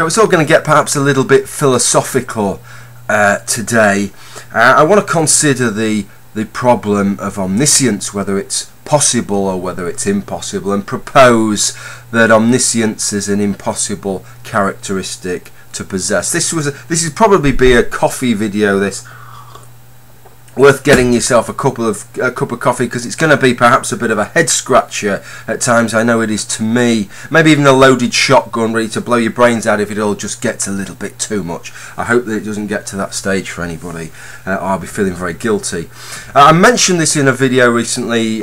Okay, we're all going to get perhaps a little bit philosophical today. I want to consider the problem of omniscience, whether it's possible or whether it's impossible, and propose that omniscience is an impossible characteristic to possess. This would probably be a coffee video. This worth getting yourself a cup of coffee, because it's going to be perhaps a bit of a head scratcher at times. I know it is to me. Maybe even a loaded shotgun ready to blow your brains out if it all just gets a little bit too much. I hope that it doesn't get to that stage for anybody. I'll be feeling very guilty. I mentioned this in a video recently,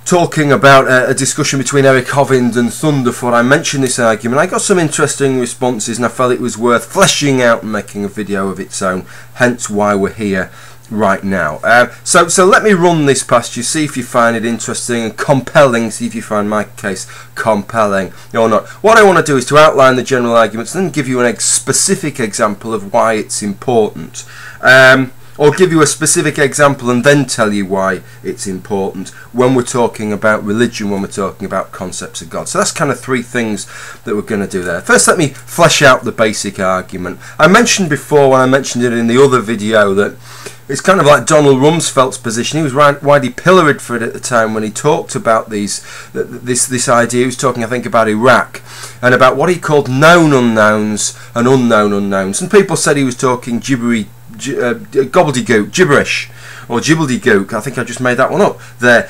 talking about a discussion between Eric Hovind and Thunderfoot. I mentioned this argument. I got some interesting responses, and I felt it was worth fleshing out and making a video of its own, hence why we're here right now. So let me run this past you, see if you find it interesting and compelling, see if you find my case compelling or not. What I want to do is to outline the general arguments and then give you a specific example of why it's important. Or give you a specific example and then tell you why it's important when we're talking about religion, when we're talking about concepts of God. So that's kind of three things that we're going to do there. First, let me flesh out the basic argument. I mentioned before, when I mentioned it in the other video, that it's kind of like Donald Rumsfeld's position. He was widely pilloried for it at the time when he talked about this idea. He was talking, I think, about Iraq and about what he called known unknowns and unknown unknowns. And people said he was talking gobbledygook, gibberish, or jibbledygook. I think I just made that one up there.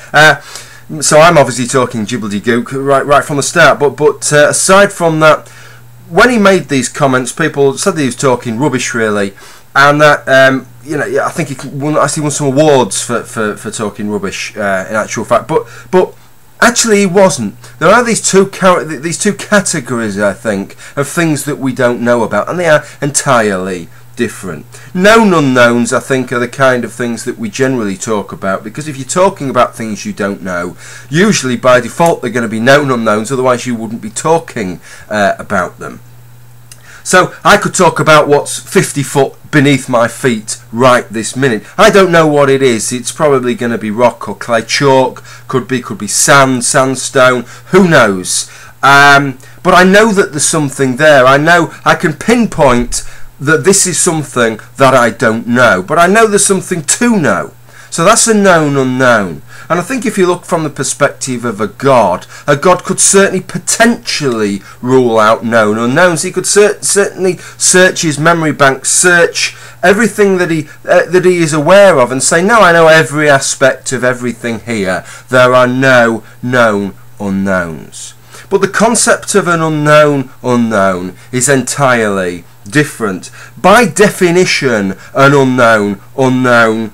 So I'm obviously talking jibbledygook right from the start. But aside from that, when he made these comments, people said that he was talking rubbish, really, and that I think he won some awards for talking rubbish. In actual fact, but actually he wasn't. There are these two categories, I think, of things that we don't know about, and they are entirely different. Known unknowns, I think, are the kind of things that we generally talk about, because if you're talking about things you don't know, usually by default they're going to be known unknowns, otherwise you wouldn't be talking about them. So I could talk about what's 50 foot beneath my feet right this minute. I don't know what it is. It's probably going to be rock or clay, chalk, could be sand, sandstone, who knows. But I know that there's something there. I know I can pinpoint that this is something that I don't know, but I know there's something to know. So that's a known unknown. And I think if you look from the perspective of a God could certainly potentially rule out known unknowns. He could certainly search his memory bank, search everything that he is aware of, and say, no, I know every aspect of everything here. There are no known unknowns. But the concept of an unknown unknown is entirely different. By definition, an unknown unknown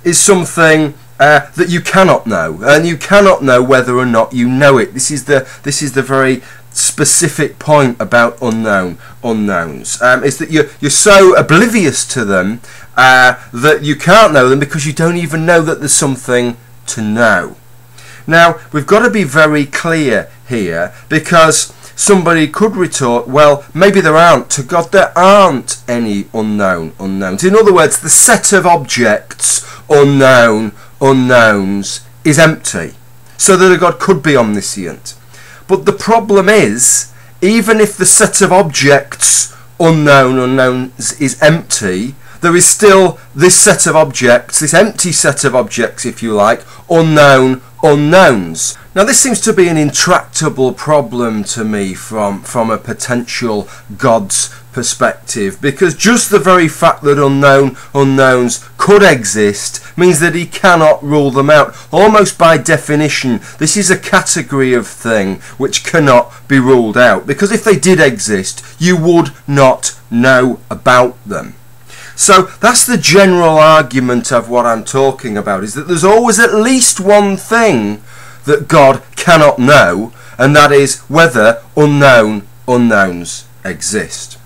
is something that you cannot know, and you cannot know whether or not you know it. This is the very specific point about unknown unknowns. Is that you're so oblivious to them that you can't know them, because you don't even know that there's something to know. Now, we've got to be very clear here, because somebody could retort, well, maybe there aren't. To God, there aren't any unknown unknowns. In other words, the set of objects, unknown unknowns, is empty. So that a God could be omniscient. But the problem is, even if the set of objects, unknown unknowns, is empty, there is still this set of objects, this empty set of objects, if you like, unknown unknowns. Now, this seems to be an intractable problem to me from a potential God's perspective, because just the very fact that unknown unknowns could exist means that he cannot rule them out. Almost by definition, this is a category of thing which cannot be ruled out, because if they did exist, you would not know about them. So that's the general argument of what I'm talking about, is that there's always at least one thing that God cannot know, and that is whether unknown unknowns exist.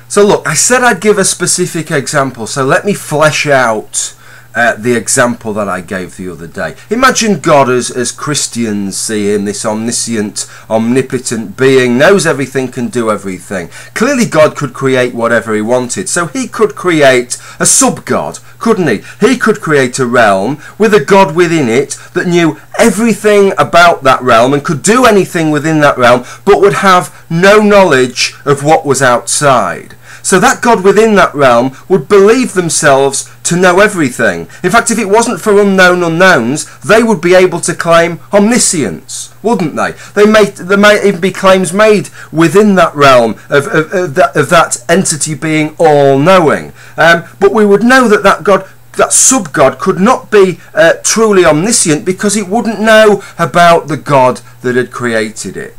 So look, I said I'd give a specific example, so let me flesh out the example that I gave the other day. Imagine God as Christians see him, this omniscient, omnipotent being, knows everything, can do everything. Clearly God could create whatever he wanted, so he could create a sub-God couldn't he? He could create a realm with a God within it that knew everything about that realm and could do anything within that realm, but would have no knowledge of what was outside. So that God within that realm would believe themselves to know everything. In fact, if it wasn't for unknown unknowns, they would be able to claim omniscience, wouldn't they? There might even be claims made within that realm of that entity being all-knowing. But we would know that that God, that sub-God, could not be truly omniscient because it wouldn't know about the God that had created it.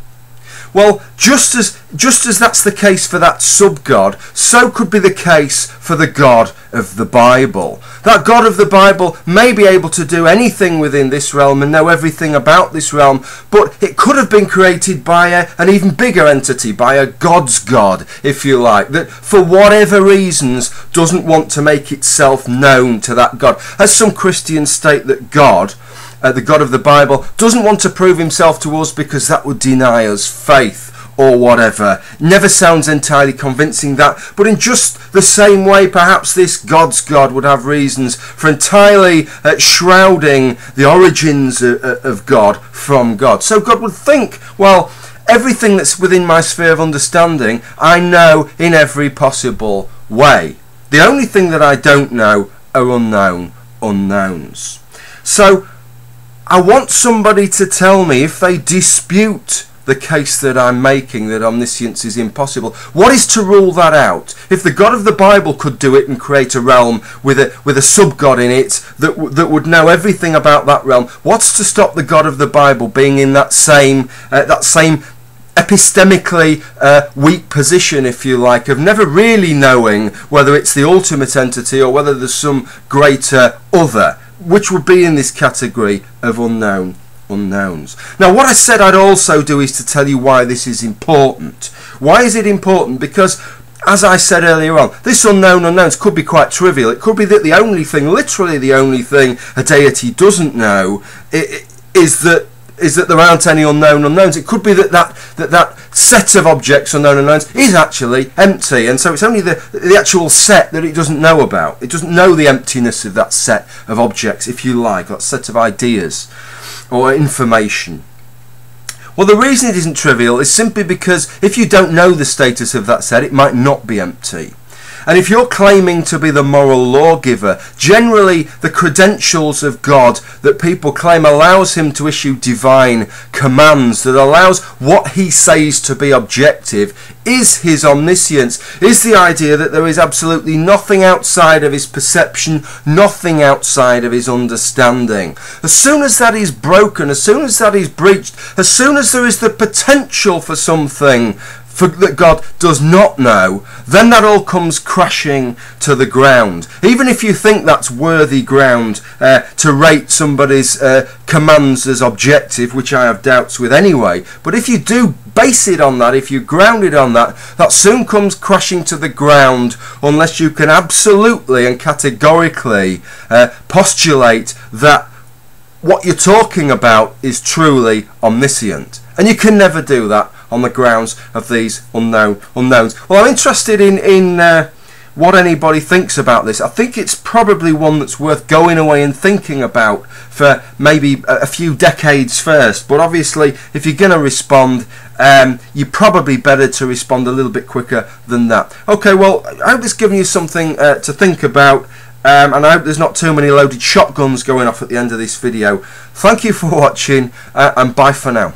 Well, just as that's the case for that sub-God, so could be the case for the God of the Bible. That God of the Bible may be able to do anything within this realm and know everything about this realm, but it could have been created by an even bigger entity, by a God's God, if you like, that for whatever reasons doesn't want to make itself known to that God. As some Christians state that God, the God of the Bible, doesn't want to prove himself to us because that would deny us faith or whatever. Never sounds entirely convincing, that, but in just the same way perhaps this God's God would have reasons for entirely shrouding the origins of God from God. So God would think, well, everything that's within my sphere of understanding I know in every possible way. The only thing that I don't know are unknown unknowns. So I want somebody to tell me, if they dispute the case that I'm making, that omniscience is impossible, what is to rule that out? If the God of the Bible could do it and create a realm with a sub-God in it that would know everything about that realm, what's to stop the God of the Bible being in that same epistemically weak position, if you like, of never really knowing whether it's the ultimate entity or whether there's some greater other, which would be in this category of unknown unknowns. Now, what I said I'd also do is to tell you why this is important. Why is it important? Because, as I said earlier on, this unknown unknowns could be quite trivial. It could be that the only thing, literally the only thing a deity doesn't know is that there aren't any unknown unknowns. It could be that set of objects, unknown unknowns, is actually empty, and so it's only the actual set that it doesn't know about. It doesn't know the emptiness of that set of objects, if you like, that set of ideas or information. Well, the reason it isn't trivial is simply because if you don't know the status of that set, it might not be empty. And if you're claiming to be the moral lawgiver, generally the credentials of God that people claim allows him to issue divine commands, that allows what he says to be objective, is his omniscience, is the idea that there is absolutely nothing outside of his perception, nothing outside of his understanding. As soon as that is broken, as soon as that is breached, as soon as there is the potential for something that God does not know, then that all comes crashing to the ground. Even if you think that's worthy ground to rate somebody's commands as objective, which I have doubts with anyway, but if you do base it on that, if you ground it on that, that soon comes crashing to the ground unless you can absolutely and categorically postulate that what you're talking about is truly omniscient. And you can never do that on the grounds of these unknowns. Well, I'm interested in what anybody thinks about this. I think it's probably one that's worth going away and thinking about for maybe a few decades first. But obviously, if you're going to respond, you're probably better to respond a little bit quicker than that. Okay, well, I hope it's given you something to think about. And I hope there's not too many loaded shotguns going off at the end of this video. Thank you for watching, and bye for now.